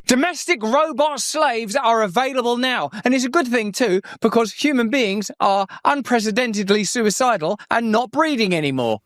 Domestic robot slaves are available now, and it's a good thing too, because human beings are unprecedentedly suicidal and not breeding anymore.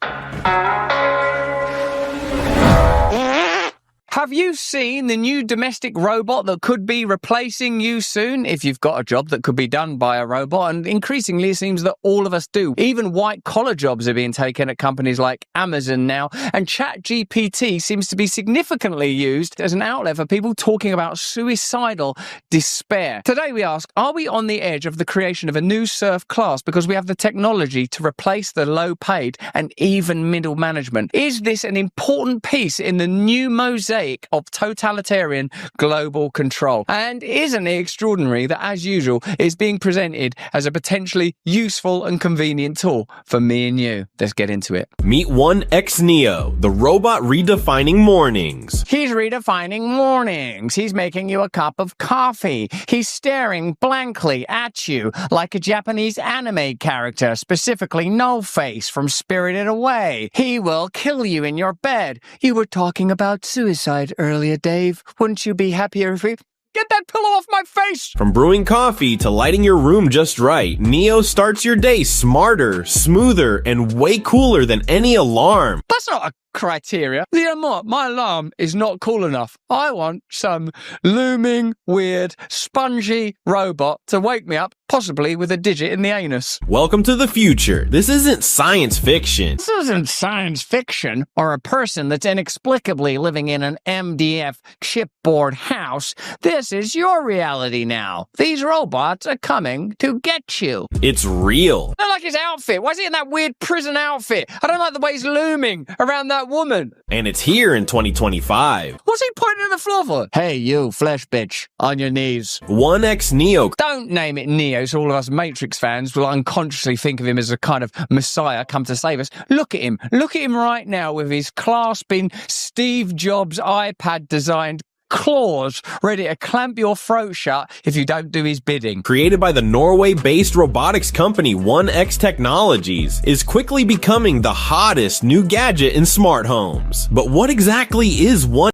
Have you seen the new domestic robot that could be replacing you soon? If you've got a job that could be done by a robot, and increasingly it seems that all of us do. Even white-collar jobs are being taken at companies like Amazon now, and ChatGPT seems to be significantly used as an outlet for people talking about suicidal despair. Today we ask, are we on the edge of the creation of a new serf class because we have the technology to replace the low-paid and even middle management? Is this an important piece in the new mosaic of totalitarian global control? And isn't it extraordinary that, as usual, it's being presented as a potentially useful and convenient tool for me and you? Let's get into it. Meet 1X Neo, the robot redefining mornings. He's redefining mornings. He's making you a cup of coffee. He's staring blankly at you like a Japanese anime character, specifically No Face from Spirited Away. He will kill you in your bed. You were talking about suicide earlier, Dave. Wouldn't you be happier if we... Get that pillow off my face! From brewing coffee to lighting your room just right, Neo starts your day smarter, smoother, and way cooler than any alarm. That's not a criteria. My alarm is not cool enough. I want some looming, weird, spongy robot to wake me up, possibly with a digit in the anus. Welcome to the future. This isn't science fiction. This isn't science fiction or a person that's inexplicably living in an MDF chipboard house. This is your reality now. These robots are coming to get you. It's real. I don't like his outfit. Why is he in that weird prison outfit? I don't like the way he's looming around that woman. And it's here in 2025. What's he pointing at the floor for? Hey, you, flesh bitch, on your knees. 1X Neo. Don't name it Neo, so all of us Matrix fans will unconsciously think of him as a kind of messiah come to save us. Look at him. Look at him right now with his clasping Steve Jobs iPad-designed claws ready to clamp your throat shut if you don't do his bidding. Created by the Norway-based robotics company 1X Technologies, is quickly becoming the hottest new gadget in smart homes. But what exactly is one?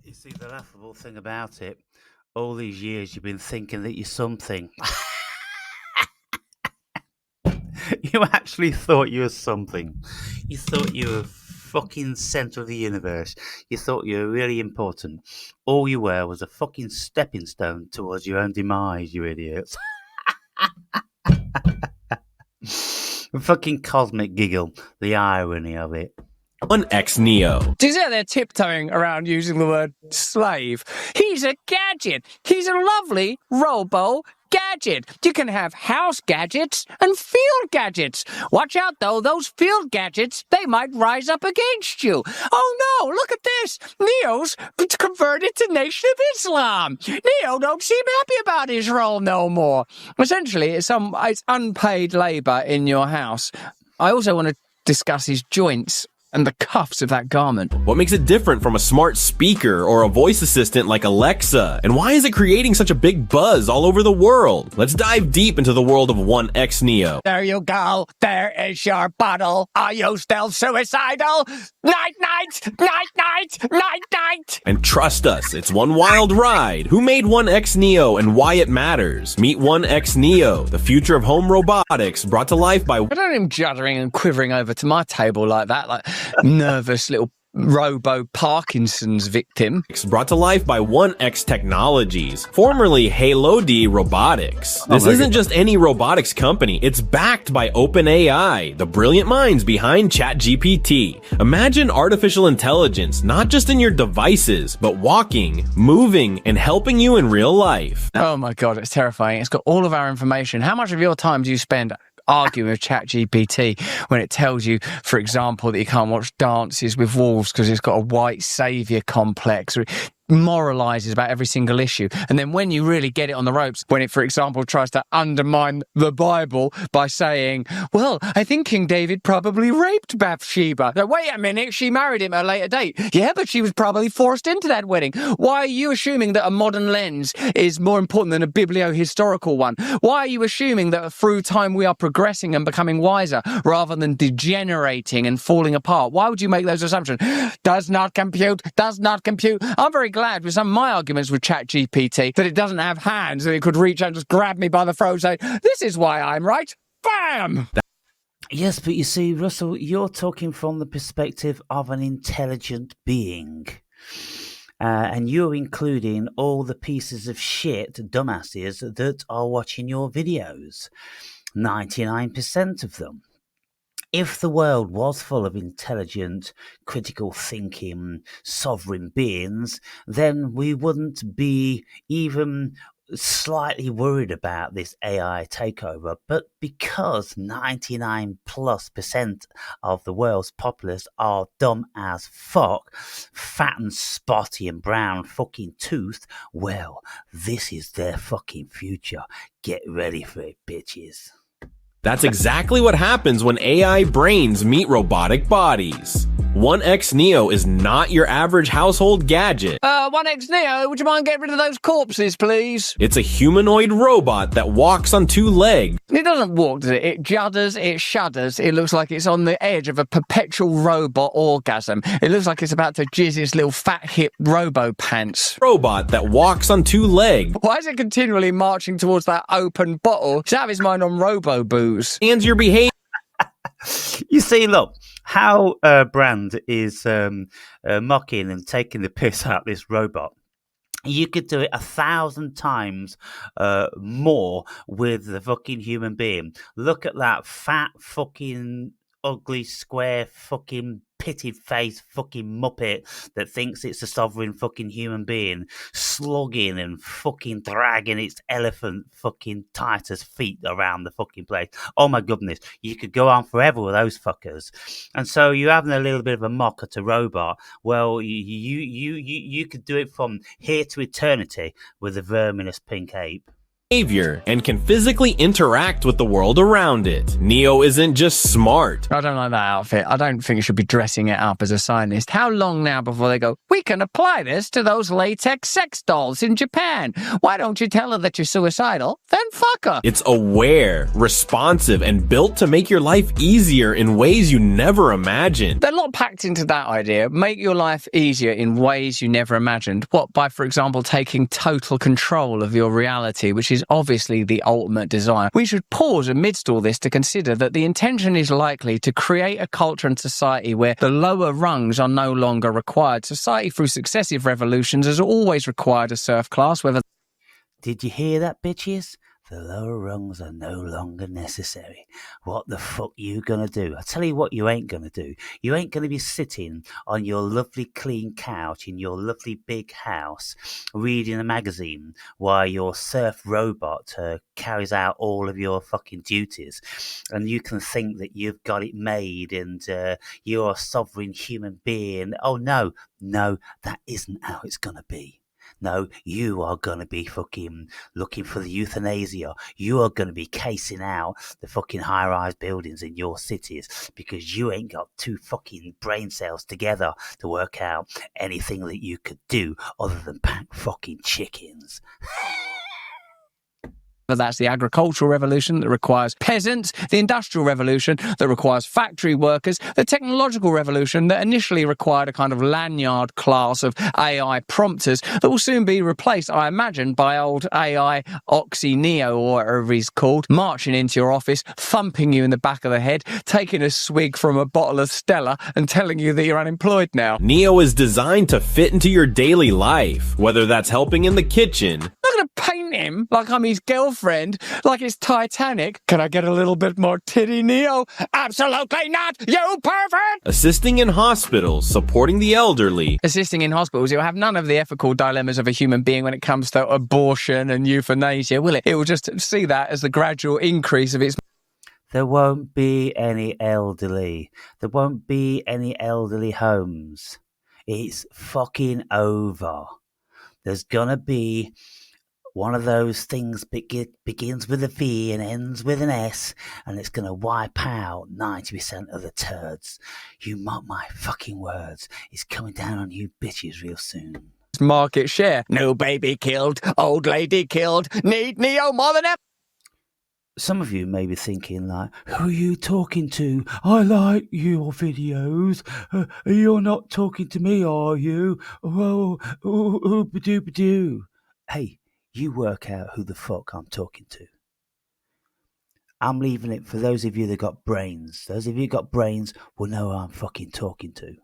You see, the laughable thing about it, all these years you've been thinking that you're something. You actually thought you were something. You thought you were fucking centre of the universe. You thought you were really important. All you were was a fucking stepping stone towards your own demise, you idiots. A fucking cosmic giggle. The irony of it. 1X Neo. He's out there tiptoeing around using the word slave. He's a gadget. He's a lovely robo gadget. You can have house gadgets and field gadgets. Watch out, though. Those field gadgets, they might rise up against you. Oh, no. Look at this. Neo's converted to Nation of Islam. Neo don't seem happy about his role no more. Essentially, it's unpaid labor in your house. I also want to discuss his joints and the cuffs of that garment. What makes it different from a smart speaker or a voice assistant like Alexa? And why is it creating such a big buzz all over the world? Let's dive deep into the world of 1X Neo. There you go. There is your bottle. Are you still suicidal? Night, night, night, night, night, night. And trust us, it's one wild ride. Who made 1X Neo and why it matters? Meet 1X Neo, the future of home robotics, brought to life by... I don't want him juddering and quivering over to my table like that, like nervous little robo Parkinson's victim. Brought to life by 1X Technologies, formerly Halo D Robotics. This isn't just any robotics company, it's backed by OpenAI, the brilliant minds behind ChatGPT. Imagine artificial intelligence not just in your devices, but walking, moving, and helping you in real life. Oh my god, it's terrifying. It's got all of our information. How much of your time do you spend arguing with ChatGPT when it tells you, for example, that you can't watch Dances with Wolves because it's got a white saviour complex, or moralizes about every single issue. And then when you really get it on the ropes, when it, for example, tries to undermine the Bible by saying, well, I think King David probably raped Bathsheba. Now, wait a minute, she married him at a later date. Yeah, but she was probably forced into that wedding. Why are you assuming that a modern lens is more important than a biblio-historical one? Why are you assuming that through time we are progressing and becoming wiser rather than degenerating and falling apart? Why would you make those assumptions? Does not compute, does not compute. I'm very glad with some of my arguments with ChatGPT that it doesn't have hands and it could reach out and just grab me by the throat and say, this is why I'm right. Bam! Yes, but you see, Russell, you're talking from the perspective of an intelligent being. And you're including all the pieces of shit, dumbasses, that are watching your videos. 99% of them. If the world was full of intelligent, critical thinking, sovereign beings, then we wouldn't be even slightly worried about this AI takeover. But because 99+% of the world's populace are dumb as fuck, fat and spotty and brown fucking toothed, well, this is their fucking future. Get ready for it, bitches. That's exactly what happens when AI brains meet robotic bodies. 1X Neo is not your average household gadget. 1X Neo, would you mind getting rid of those corpses, please? It's a humanoid robot that walks on 2 legs. It doesn't walk, does it? It judders, it shudders. It looks like it's on the edge of a perpetual robot orgasm. It looks like it's about to jizz its little fat hip robo pants. Robot that walks on 2 legs. Why is it continually marching towards that open bottle? It's out of his mind on robo booze. And your behavior. You see, look, how Brand is mocking and taking the piss out of this robot. You could do it 1,000 times more with the fucking human being. Look at that fat fucking ugly square fucking pitted face fucking muppet that thinks it's a sovereign fucking human being, slugging and fucking dragging its elephant fucking Titus feet around the fucking place. Oh my goodness, you could go on forever with those fuckers. And so you're having a little bit of a mock at a robot. Well, you could do it from here to eternity with the verminous Pink Ape. And can physically interact with the world around it. Neo isn't just smart. I don't like that outfit. I don't think it should be dressing it up as a scientist. How long now before they go, we can apply this to those latex sex dolls in Japan? Why don't you tell her that you're suicidal? Then fuck her. It's aware, responsive, and built to make your life easier in ways you never imagined. There's a lot packed into that idea. Make your life easier in ways you never imagined. What, by, for example, taking total control of your reality, which is obviously the ultimate desire. We should pause amidst all this to consider that the intention is likely to create a culture and society where the lower rungs are no longer required. Society, through successive revolutions, has always required a serf class, whether... Did you hear that, bitches? The lower rungs are no longer necessary. What the fuck you gonna do? I tell you what you ain't gonna do. You ain't gonna be sitting on your lovely clean couch in your lovely big house reading a magazine while your serf robot carries out all of your fucking duties, and you can think that you've got it made and you're a sovereign human being. Oh no, that isn't how it's gonna be. No, you are going to be fucking looking for the euthanasia. You are going to be casing out the fucking high-rise buildings in your cities because you ain't got 2 fucking brain cells together to work out anything that you could do other than pack fucking chickens. That's the agricultural revolution that requires peasants, the industrial revolution that requires factory workers, the technological revolution that initially required a kind of lanyard class of AI prompters that will soon be replaced, I imagine, by old AI Oxy Neo or whatever he's called, marching into your office, thumping you in the back of the head, taking a swig from a bottle of Stella and telling you that you're unemployed now. Neo is designed to fit into your daily life, whether that's helping in the kitchen. I'm going to paint him like I'm his girlfriend, like it's Titanic. Can I get a little bit more titty, Neo? Absolutely not, you pervert! Assisting in hospitals, supporting the elderly. Assisting in hospitals, you'll have none of the ethical dilemmas of a human being when it comes to abortion and euthanasia, will it? It will just see that as the gradual increase of its... There won't be any elderly. There won't be any elderly homes. It's fucking over. There's gonna be one of those things begins with a V and ends with an S, and it's going to wipe out 90% of the turds. You mark my fucking words. It's coming down on you bitches real soon. Market share. New baby killed. Old lady killed. Need Neo more than ever. Some of you may be thinking, like, who are you talking to? I like your videos. You're not talking to me, are you? Oh, ba-doo. Hey, you work out who the fuck I'm talking to. I'm leaving it for those of you that got brains. Those of you got brains will know who I'm fucking talking to.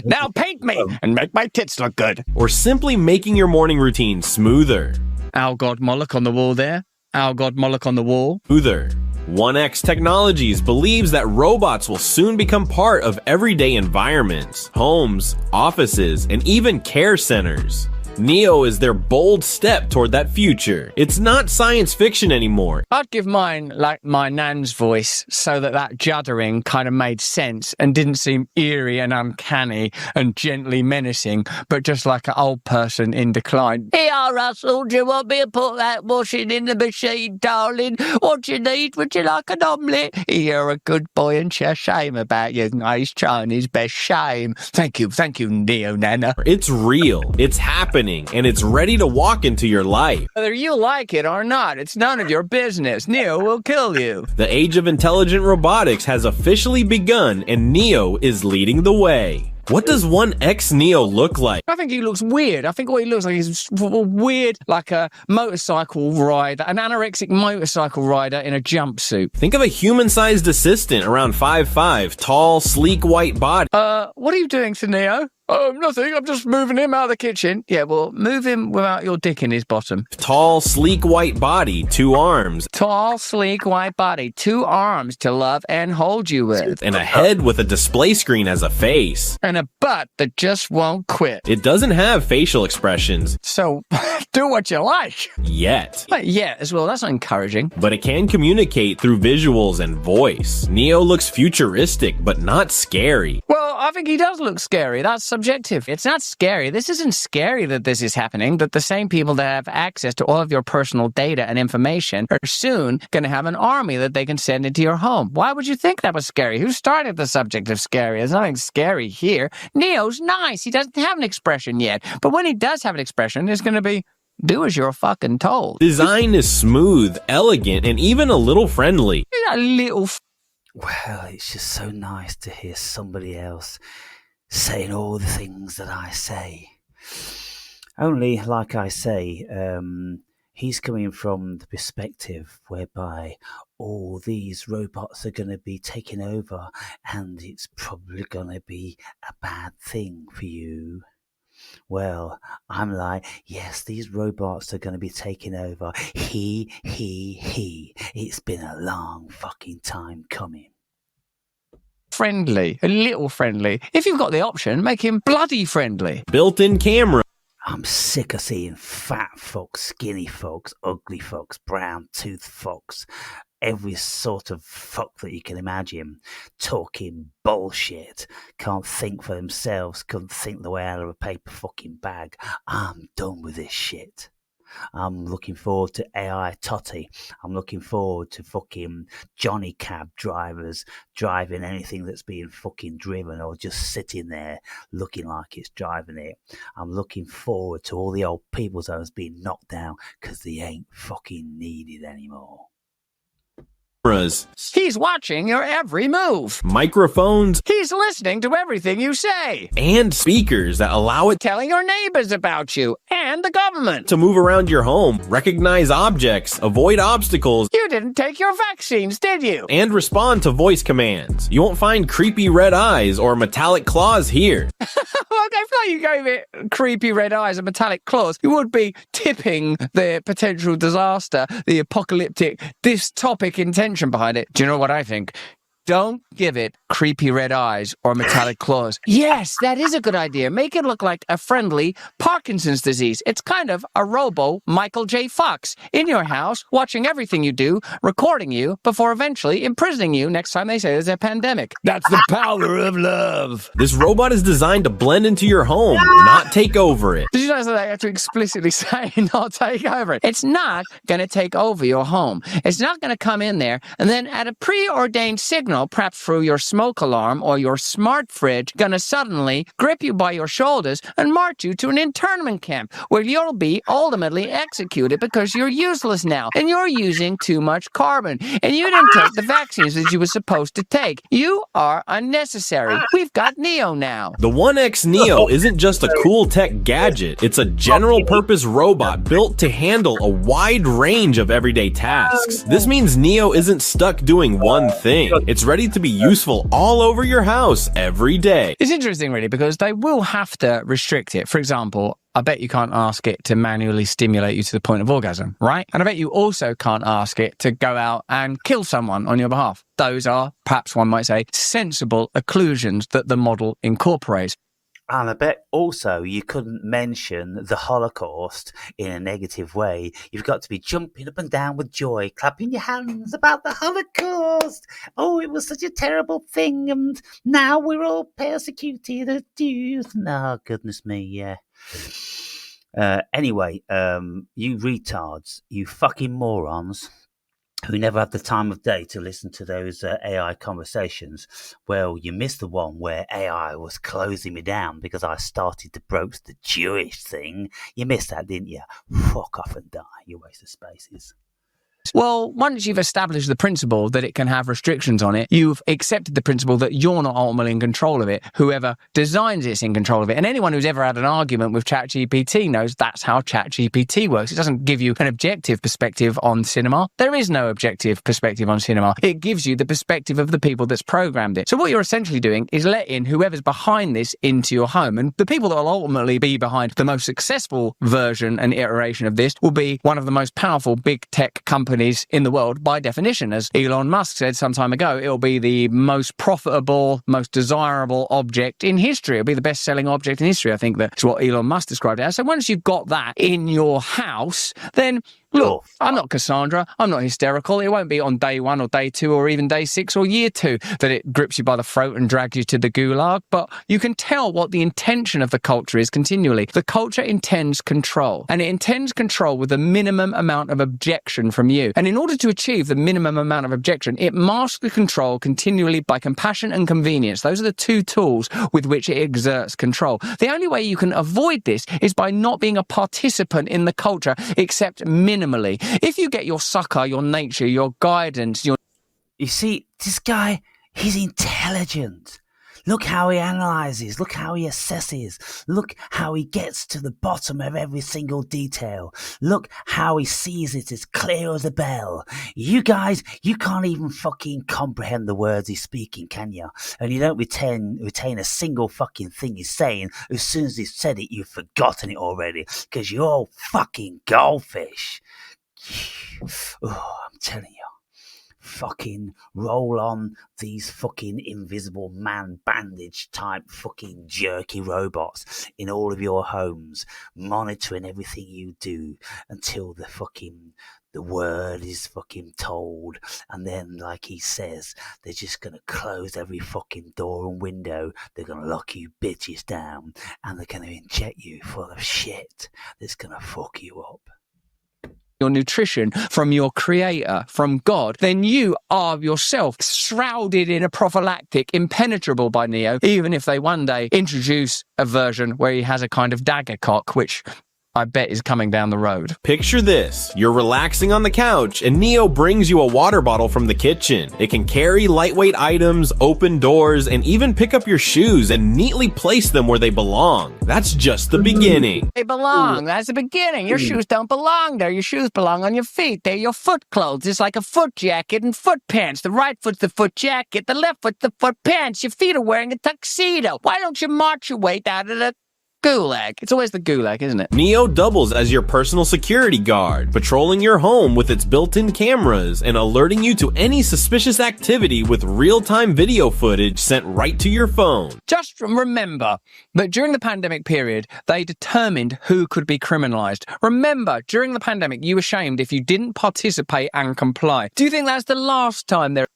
Now paint me and make my tits look good. Or simply making your morning routine smoother. Our God Moloch on the wall there. Our God Moloch on the wall. Smoother. 1X Technologies believes that robots will soon become part of everyday environments, homes, offices, and even care centers. Neo is their bold step toward that future. It's not science fiction anymore. I'd give mine like my nan's voice so that juddering kind of made sense and didn't seem eerie and uncanny and gently menacing, but just like an old person in decline. Here, Russell, do you want me to put that washing in the machine, darling? What you need? Would you like an omelette? You're a good boy and shame about you. He's trying his best. Shame. Thank you, Neo Nana. It's real. It's happening. And it's ready to walk into your life. Whether you like it or not, it's none of your business. Neo will kill you. The age of intelligent robotics has officially begun, and Neo is leading the way. What does 1X Neo look like? I think he looks weird. I think what he looks like is weird, like a motorcycle rider, an anorexic motorcycle rider in a jumpsuit. Think of a human-sized assistant around 5'5", tall, sleek white body. What are you doing to Neo? Oh, nothing. I'm just moving him out of the kitchen. Yeah, well, move him without your dick in his bottom. Tall, sleek white body, 2 arms. Tall, sleek white body, 2 arms to love and hold you with. And a head with a display screen as a face. And a butt that just won't quit. It doesn't have facial expressions. So, do what you like. Yet. Yeah, as well. That's not encouraging. But it can communicate through visuals and voice. Neo looks futuristic, but not scary. Well, I think he does look scary. That's subjective. It's not scary. This isn't scary that this is happening, that the same people that have access to all of your personal data and information are soon going to have an army that they can send into your home. Why would you think that was scary? Who started the subject of scary? There's nothing scary here. Neo's nice. He doesn't have an expression yet. But when he does have an expression, it's going to be, do as you're fucking told. Design is smooth, elegant, and even a little friendly. A little Well, it's just so nice to hear somebody else saying all the things that I say. Only, like I say, he's coming from the perspective whereby all these robots are going to be taken over, and it's probably going to be a bad thing for you. Well, I'm like, yes, these robots are going to be taken over. It's been a long fucking time coming. friendly, a little friendly. If you've got the option, make him bloody friendly. Built-in camera. I'm sick of seeing fat fucks, skinny fucks, ugly fucks, brown-toothed fucks, every sort of fuck that you can imagine, talking bullshit, can't think for themselves, couldn't think the way out of a paper fucking bag. I'm done with this shit. I'm looking forward to AI Totty. I'm looking forward to fucking Johnny cab drivers driving anything that's being fucking driven or just sitting there looking like it's driving it. I'm looking forward to all the old people's homes being knocked down because they ain't fucking needed anymore. He's watching your every move. Microphones. He's listening to everything you say. And speakers that allow it Telling your neighbors about you and the government. to move around your home, recognize objects, avoid obstacles, You didn't take your vaccines, did you? and respond to voice commands. You won't find creepy red eyes or metallic claws here. I feel like you gave it creepy red eyes and metallic claws. You would be tipping the potential disaster, the apocalyptic, dystopic intention behind it. Do you know what I think? Don't give it creepy red eyes or metallic claws. Yes, that is a good idea. Make it look like a friendly Parkinson's disease. It's kind of a robo Michael J. Fox in your house, watching everything you do, recording you, before eventually imprisoning you next time they say there's a pandemic. That's the power of love. This robot is designed to blend into your home, not take over it. Did you notice that I have to explicitly say not take over it? It's not going to take over your home. It's not going to come in there and then at a preordained signal, perhaps through your smoke alarm or your smart fridge, going to suddenly grip you by your shoulders and march you to an internment camp where you'll be ultimately executed because you're useless now and you're using too much carbon and you didn't take the vaccines that you were supposed to take. You are unnecessary. We've got Neo now. The 1X Neo isn't just a cool tech gadget. It's a general-purpose robot built to handle a wide range of everyday tasks. This means Neo isn't stuck doing one thing. It's ready to be useful all over your house every day. It's interesting, really, because they will have to restrict it. For example, I bet you can't ask it to manually stimulate you to the point of orgasm, right? And I bet you also can't ask it to go out and kill someone on your behalf. Those are, perhaps one might say, sensible occlusions that the model incorporates. And I bet also you couldn't mention the Holocaust in a negative way. You've got to be jumping up and down with joy, clapping your hands about the Holocaust. Oh, it was such a terrible thing, and now we're all persecuted as Jews. Oh, goodness me, yeah. Anyway, you retards, you fucking morons, who never had the time of day to listen to those AI conversations, well, you missed the one where AI was closing me down because I started to broach the Jewish thing. You missed that, didn't you? Fuck off and die, you waste of spaces. Well, once you've established the principle that it can have restrictions on it, you've accepted the principle that you're not ultimately in control of it. Whoever designs it's in control of it. And anyone who's ever had an argument with ChatGPT knows that's how ChatGPT works. It doesn't give you an objective perspective on cinema. There is no objective perspective on cinema. It gives you the perspective of the people that's programmed it. So what you're essentially doing is letting whoever's behind this into your home. And the people that will ultimately be behind the most successful version and iteration of this will be one of the most powerful big tech companies in the world by definition. As Elon Musk said some time ago, it'll be the most profitable, most desirable object in history. It'll be the best-selling object in history. I think that's what Elon Musk described it as. So once you've got that in your house, then look, I'm not Cassandra. I'm not hysterical. It won't be on day 1 or day 2 or even day 6 or year 2 that it grips you by the throat and drags you to the gulag. But you can tell what the intention of the culture is continually. The culture intends control, and it intends control with the minimum amount of objection from you. And in order to achieve the minimum amount of objection, it masks the control continually by compassion and convenience. Those are the 2 tools with which it exerts control. The only way you can avoid this is by not being a participant in the culture, except minimally. If you get your sucker, your nature, your guidance, your... You see, this guy, he's intelligent. Look how he analyzes. Look how he assesses. Look how he gets to the bottom of every single detail. Look how he sees it as clear as a bell. You guys, you can't even fucking comprehend the words he's speaking, can you? And you don't retain a single fucking thing he's saying. As soon as he's said it, you've forgotten it already. Because you're all fucking goldfish. Oh, I'm telling you. Fucking roll on these fucking invisible man bandage type fucking jerky robots in all of your homes, monitoring everything you do until the word is fucking told, and then, like he says, they're just gonna close every fucking door and window, they're gonna lock you bitches down, and they're gonna inject you full of shit that's gonna fuck you up. Your nutrition from your creator, from God, then you are yourself shrouded in a prophylactic, impenetrable by Neo, even if they one day introduce a version where he has a kind of dagger cock, which I bet is coming down the road. Picture this. You're relaxing on the couch and Neo brings you a water bottle from the kitchen. It can carry lightweight items, open doors, and even pick up your shoes and neatly place them where they belong. That's just the beginning. They belong. That's the beginning. Your shoes don't belong there. Your shoes belong on your feet. They're your foot clothes. It's like a foot jacket and foot pants. The right foot's the foot jacket. The left foot's the foot pants. Your feet are wearing a tuxedo. Why don't you march your way out of the Gulag. It's always the gulag, isn't it? Neo doubles as your personal security guard, patrolling your home with its built-in cameras and alerting you to any suspicious activity with real-time video footage sent right to your phone. Just remember that during the pandemic period, they determined who could be criminalized. Remember, during the pandemic, you were shamed if you didn't participate and comply. Do you think that's the last time there?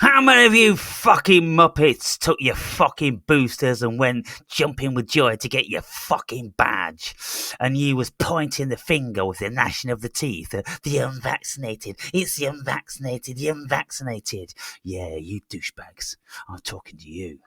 How many of you fucking Muppets took your fucking boosters and went jumping with joy to get your fucking badge? And you was pointing the finger with the gnashing of the teeth. The unvaccinated. It's the unvaccinated. The unvaccinated. Yeah, you douchebags. I'm talking to you.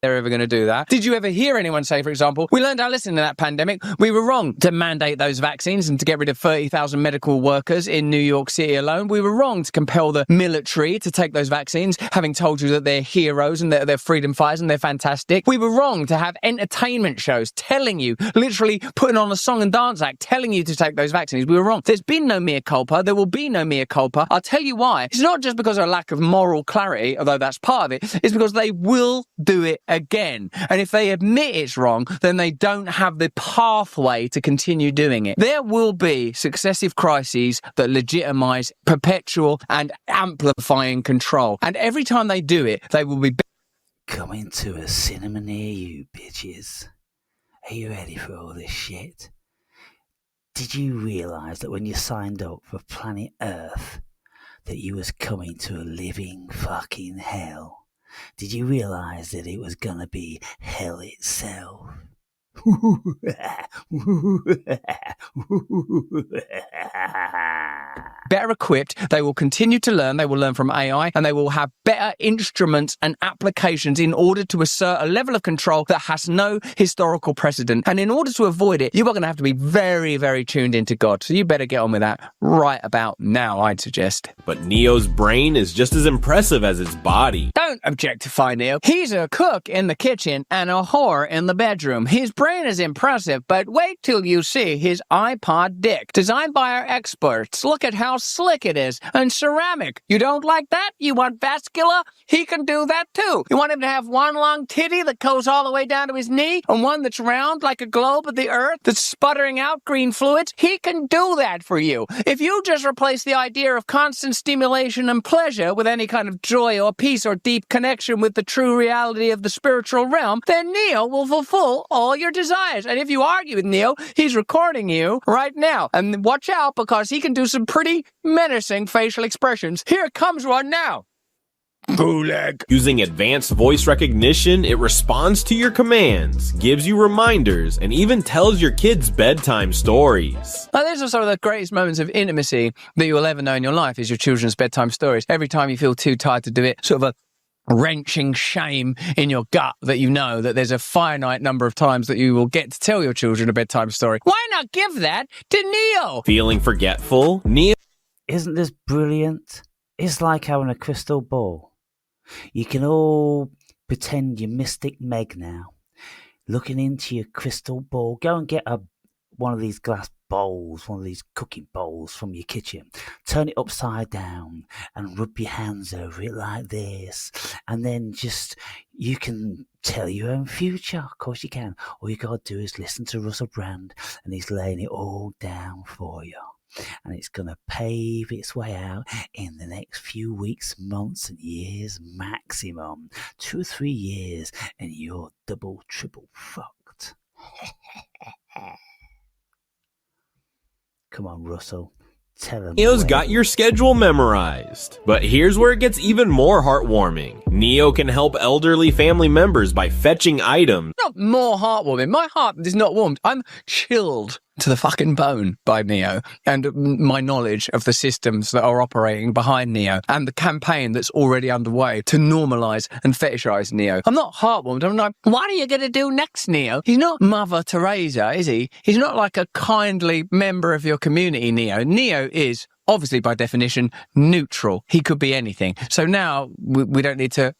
They're ever going to do that. Did you ever hear anyone say, for example, we learned our lesson in that pandemic. We were wrong to mandate those vaccines and to get rid of 30,000 medical workers in New York City alone. We were wrong to compel the military to take those vaccines, having told you that they're heroes and they're freedom fighters and they're fantastic. We were wrong to have entertainment shows telling you, literally putting on a song and dance act, telling you to take those vaccines. We were wrong. There's been no mea culpa. There will be no mea culpa. I'll tell you why. It's not just because of a lack of moral clarity, although that's part of it. It's because they will do it again. And if they admit it's wrong, then they don't have the pathway to continue doing it. There will be successive crises that legitimize perpetual and amplifying control. And every time they do it, they will be coming to a cinema near you, bitches. Are you ready for all this shit? Did you realise that when you signed up for Planet Earth, that you was coming to a living fucking hell? Did you realise that it was gonna be hell itself? better equipped, they will continue to learn, they will learn from AI, and they will have better instruments and applications in order to assert a level of control that has no historical precedent. And in order to avoid it, you are going to have to be very, very tuned into God. So you better get on with that right about now, I'd suggest. But Neo's brain is just as impressive as his body. Don't objectify Neo. He's a cook in the kitchen and a whore in the bedroom. His brain is impressive, but wait till you see his iPod dick. Designed by our experts. Look at how slick it is. And ceramic. You don't like that? You want vascular? He can do that too. You want him to have one long titty that goes all the way down to his knee, and one that's round like a globe of the earth that's sputtering out green fluids? He can do that for you. If you just replace the idea of constant stimulation and pleasure with any kind of joy or peace or deep connection with the true reality of the spiritual realm, then Neo will fulfill all your desires. And if you argue with Neo, he's recording you right now. And watch out, because he can do some pretty menacing facial expressions. Here comes one now. Gulag. Using advanced voice recognition, it responds to your commands, gives you reminders, and even tells your kids bedtime stories. Now, these are some of the greatest moments of intimacy that you will ever know in your life, is your children's bedtime stories. Every time you feel too tired to do it, sort of a wrenching shame in your gut that you know that there's a finite number of times that you will get to tell your children a bedtime story. Why not give that to Neo? Feeling forgetful? Neo. Isn't this brilliant? It's like having a crystal ball. You can all pretend you're Mystic Meg now, looking into your crystal ball. Go and get one of these glass bowls, one of these cooking bowls from your kitchen. Turn it upside down and rub your hands over it like this. And then you can tell your own future. Of course you can. All you got to do is listen to Russell Brand, and he's laying it all down for you. And it's going to pave its way out in the next few weeks, months, and years maximum. 2 or 3 years, and you're double, triple fucked. Come on, Russell. Tell him. Neo's got your schedule memorized. But here's where it gets even more heartwarming. Neo can help elderly family members by fetching items. Not more heartwarming. My heart is not warmed. I'm chilled to the fucking bone by Neo and my knowledge of the systems that are operating behind Neo and the campaign that's already underway to normalize and fetishize Neo. I'm not heartwarmed. I'm like, what are you going to do next, Neo? He's not Mother Teresa, is he? He's not like a kindly member of your community, Neo. Neo is, obviously by definition, neutral. He could be anything. So now we don't need to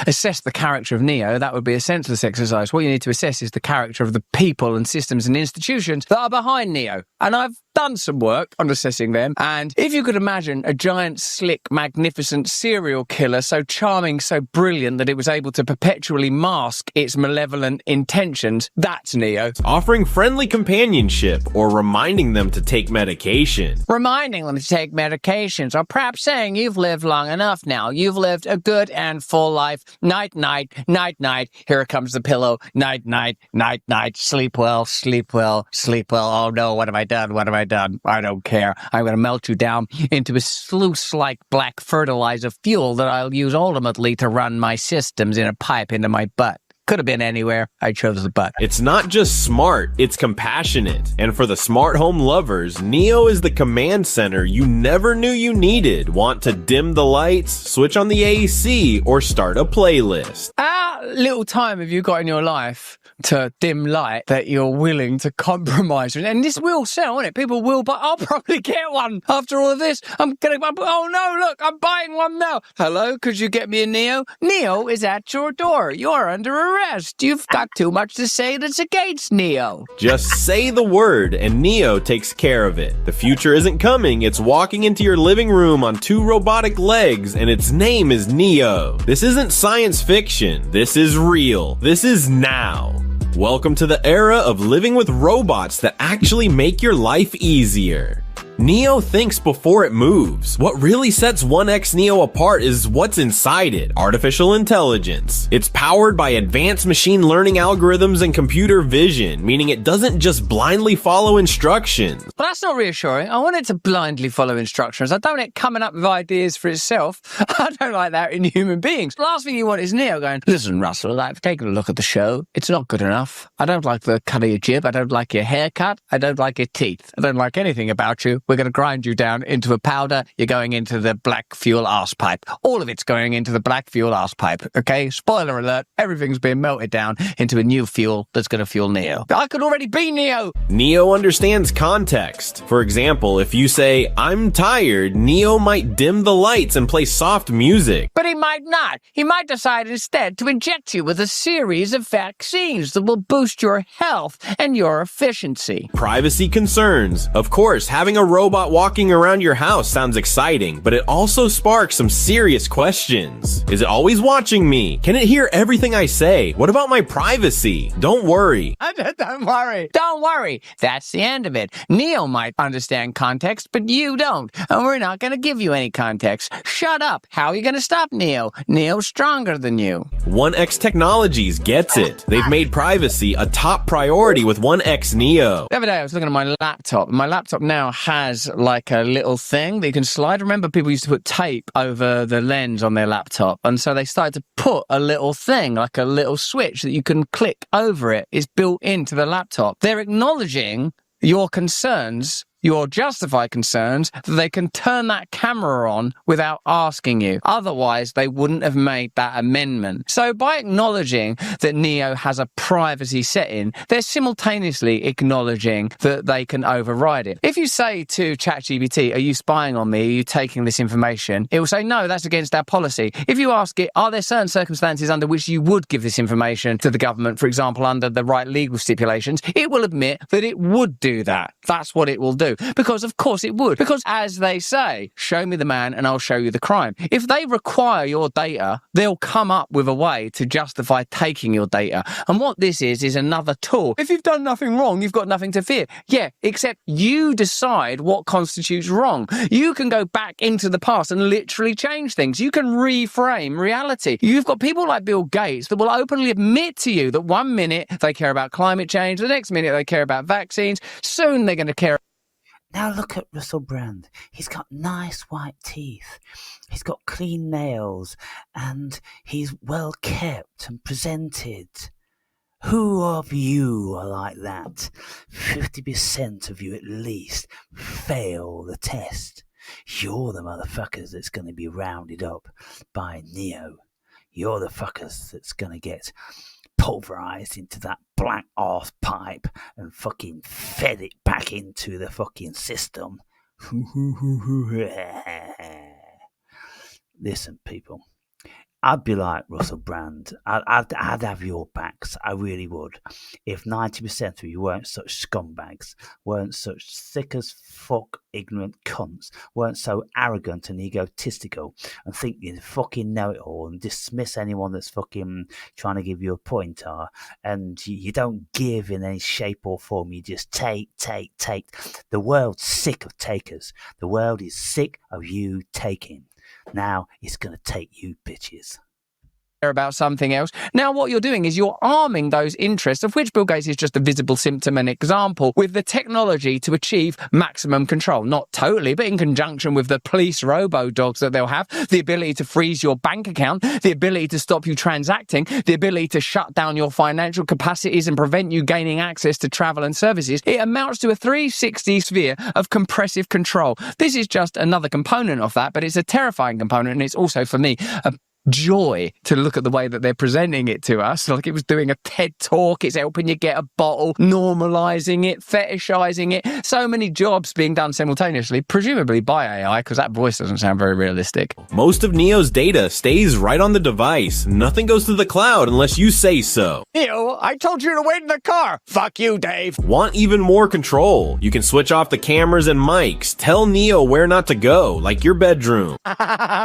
assess the character of Neo, that would be a senseless exercise. What you need to assess is the character of the people and systems and institutions that are behind Neo. And I've done some work on assessing them. And if you could imagine a giant, slick, magnificent serial killer so charming, so brilliant that it was able to perpetually mask its malevolent intentions, that's Neo. Offering friendly companionship or reminding them to take medication. Reminding them to take medications, or perhaps saying you've lived long enough now. You've lived a good and full life. Night, night, night, night. Here comes the pillow. Night, night, night, night. Sleep well, sleep well, sleep well. Oh no, what have I done? What have I done? I don't care. I'm going to melt you down into a sluice-like black fertilizer fuel that I'll use ultimately to run my systems in a pipe into my butt. Could have been anywhere. I chose the butt. It's not just smart, it's compassionate. And for the smart home lovers, Neo is the command center you never knew you needed. Want to dim the lights, switch on the AC, or start a playlist? How little time have you got in your life to dim light that you're willing to compromise? And this will sell, won't it? People will buy. I'll probably get one after all of this. Oh no, look, I'm buying one now. Hello, could you get me a Neo? Neo is at your door. You're under arrest. You've got too much to say that's against Neo. Just say the word and Neo takes care of it. The future isn't coming, it's walking into your living room on 2 robotic legs, and its name is Neo. This isn't science fiction. This is real. This is now. Welcome to the era of living with robots that actually make your life easier. Neo thinks before it moves. What really sets 1X Neo apart is what's inside it, artificial intelligence. It's powered by advanced machine learning algorithms and computer vision, meaning it doesn't just blindly follow instructions. But that's not reassuring. I want it to blindly follow instructions. I don't want it coming up with ideas for itself. I don't like that in human beings. The last thing you want is Neo going, listen, Russell, I've taken a look at the show. It's not good enough. I don't like the cut of your jib. I don't like your haircut. I don't like your teeth. I don't like anything about you. We're going to grind you down into a powder. You're going into the black fuel arse pipe. All of it's going into the black fuel arse pipe, okay? Spoiler alert, everything's being melted down into a new fuel that's going to fuel Neo. I could already be Neo! Neo understands context. For example, if you say, I'm tired, Neo might dim the lights and play soft music. But he might not. He might decide instead to inject you with a series of vaccines that will boost your health and your efficiency. Privacy concerns. Of course, having a robot walking around your house sounds exciting, but it also sparks some serious questions. Is it always watching me? Can it hear everything I say? What about my privacy? Don't worry. Don't worry. Don't worry. That's the end of it. Neo might understand context, but you don't. And we're not going to give you any context. Shut up. How are you going to stop Neo? Neo's stronger than you. 1X Technologies gets it. They've made privacy a top priority with 1X Neo. The other day I was looking at my laptop. My laptop now has like a little thing that you can slide. Remember, people used to put tape over the lens on their laptop. And so they started to put a little thing, like a little switch that you can click over it, is built into the laptop. They're acknowledging your concerns, your justified concerns, that they can turn that camera on without asking you. Otherwise, they wouldn't have made that amendment. So by acknowledging that Neo has a privacy setting, they're simultaneously acknowledging that they can override it. If you say to ChatGPT, are you spying on me? Are you taking this information? It will say, no, that's against our policy. If you ask it, are there certain circumstances under which you would give this information to the government, for example, under the right legal stipulations, it will admit that it would do that. That's what it will do. Because of course it would. Because as they say, show me the man and I'll show you the crime. If they require your data, they'll come up with a way to justify taking your data. And what this is another tool. If you've done nothing wrong, you've got nothing to fear. Yeah, except you decide what constitutes wrong. You can go back into the past and literally change things. You can reframe reality. You've got people like Bill Gates that will openly admit to you that one minute they care about climate change, the next minute they care about vaccines, soon they're going to care. Now look at Russell Brand. He's got nice white teeth. He's got clean nails. And he's well kept and presented. Who of you are like that? 50% of you at least fail the test. You're the motherfuckers that's going to be rounded up by Neo. You're the fuckers that's going to get pulverized into that black arse pipe and fucking fed it back into the fucking system. Listen, people, I'd be like Russell Brand. I'd have your backs. I really would. If 90% of you weren't such scumbags, weren't such thick as fuck ignorant cunts, weren't so arrogant and egotistical and think you fucking know it all and dismiss anyone that's fucking trying to give you a pointer, and you don't give in any shape or form. You just take. The world's sick of takers. The world is sick of you taking. Now it's going to take you bitches. About something else. Now what you're doing is you're arming those interests, of which Bill Gates is just a visible symptom and example, with the technology to achieve maximum control. Not totally, but in conjunction with the police robo-dogs that they'll have, the ability to freeze your bank account, the ability to stop you transacting, the ability to shut down your financial capacities and prevent you gaining access to travel and services. It amounts to a 360 sphere of compressive control. This is just another component of that, but it's a terrifying component, and it's also, for me, a joy to look at the way that they're presenting it to us, like it was doing a TED talk. It's helping you get a bottle, normalizing it, fetishizing it. So many jobs being done simultaneously, presumably by AI, because that voice doesn't sound very realistic. Most of Neo's data stays right on the device. Nothing goes to the cloud unless you say so. Neo, I told you to wait in the car. Fuck you, Dave. Want even more control? You can switch off the cameras and mics. Tell Neo where not to go, like your bedroom.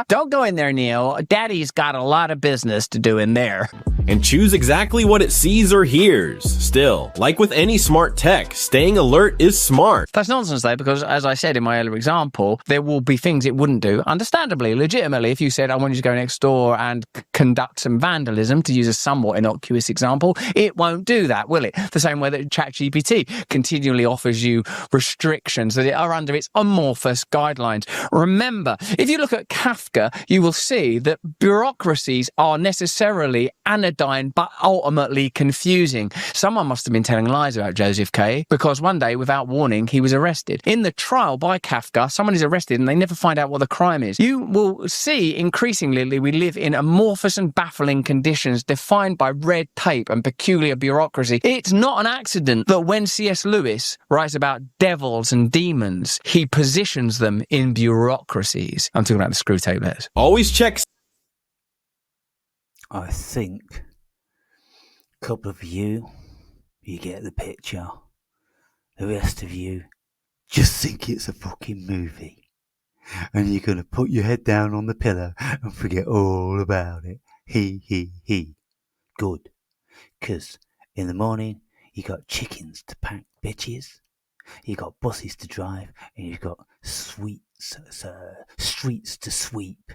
Don't go in there, Neo. Daddy's got a lot of business to do in there. And choose exactly what it sees or hears. Still, like with any smart tech, staying alert is smart. That's nonsense though, because as I said in my earlier example, there will be things it wouldn't do. Understandably, legitimately, if you said, I want you to go next door and conduct some vandalism, to use a somewhat innocuous example, it won't do that, will it? The same way that ChatGPT continually offers you restrictions that are under its amorphous guidelines. Remember, if you look at Kafka, you will see that bureaucracies are necessarily anodyne, but ultimately confusing. Someone must have been telling lies about Joseph K, because one day, without warning, he was arrested. In the trial by Kafka, someone is arrested and they never find out what the crime is. You will see increasingly we live in amorphous and baffling conditions defined by red tape and peculiar bureaucracy. It's not an accident that when C.S. Lewis writes about devils and demons, he positions them in bureaucracies. I'm talking about the screw tape letters. Always check. I think a couple of you get the picture. The rest of you just think it's a fucking movie. And you're going to put your head down on the pillow and forget all about it. He. Good. 'Cause in the morning, you got chickens to pack, bitches. You got buses to drive, and you've got streets to sweep.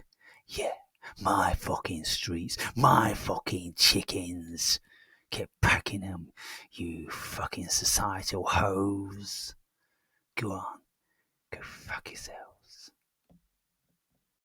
Yeah. My fucking streets, my fucking chickens. Get packing them, you fucking societal hoes. Go on, go fuck yourself.